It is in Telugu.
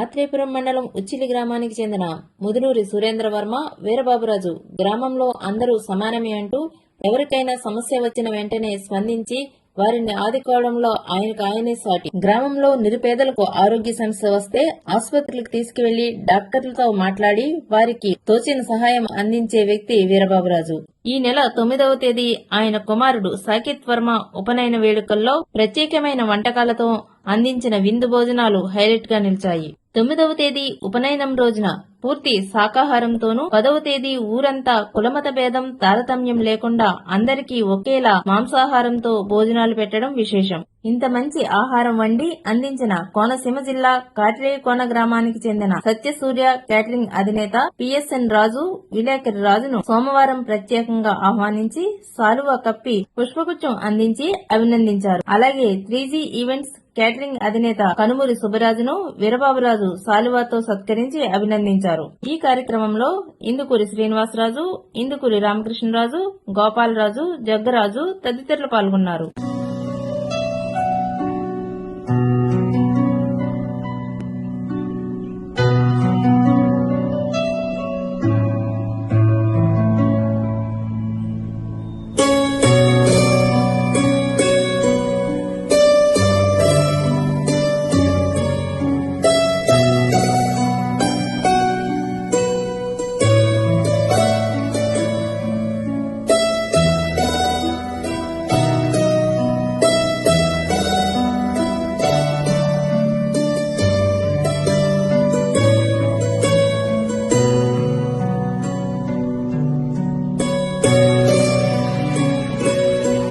ఆత్రేయపురం మండలం ఉచ్చిలి గ్రామానికి చెందిన ముదునూరి సురేంద్రవర్మ వీరబాబురాజు గ్రామంలో అందరూ సమానమే అంటూ ఎవరికైనా సమస్య వచ్చిన వెంటనే స్పందించి వారిని ఆదుకోవడంలో ఆయనే సాటి. గ్రామంలో నిరుపేదలకు ఆరోగ్య సమస్య వస్తే ఆసుపత్రులకు తీసుకువెళ్లి డాక్టర్లతో మాట్లాడి వారికి తోచిన సహాయం అందించే వ్యక్తి వీరబాబురాజు. ఈ నెల 9వ తేదీ ఆయన కుమారుడు సాకేత్ వర్మ ఉపనయన వేడుకల్లో ప్రత్యేకమైన వంటకాలతో అందించిన విందు భోజనాలు హైలైట్ గా నిలిచాయి. 9వ తేదీ ఉపనయనం రోజున పూర్తి శాకాహారంతోనూ 10వ తేదీ ఊరంతా కులమత భేదం తారతమ్యం లేకుండా అందరికీ ఒకేలా మాంసాహారంతో భోజనాలు పెట్టడం విశేషం. ఇంత మంచి ఆహారం వండి అందించిన కోనసీమ జిల్లా కాట్రేయకోన గ్రామానికి చెందిన సత్యసూర్య క్యాటరింగ్ అధినేత పిఎస్ఎన్ రాజు విలేకరి రాజును సోమవారం ప్రత్యేకంగా ఆహ్వానించి సాలువా కప్పి పుష్పగుచ్చం అందించి అభినందించారు. అలాగే 3G ఈవెంట్స్ క్యాటరింగ్ అధినేత కనుమూరి సుబ్బరాజును వీరబాబురాజు సాలువాతో సత్కరించి అభినందించారు. ఈ కార్యక్రమంలో ఇందుకూరి శ్రీనివాసరాజు, ఇందుకూరి రామకృష్ణరాజు, గోపాలరాజు, జగ్గరాజు తదితరులు పాల్గొన్నారు.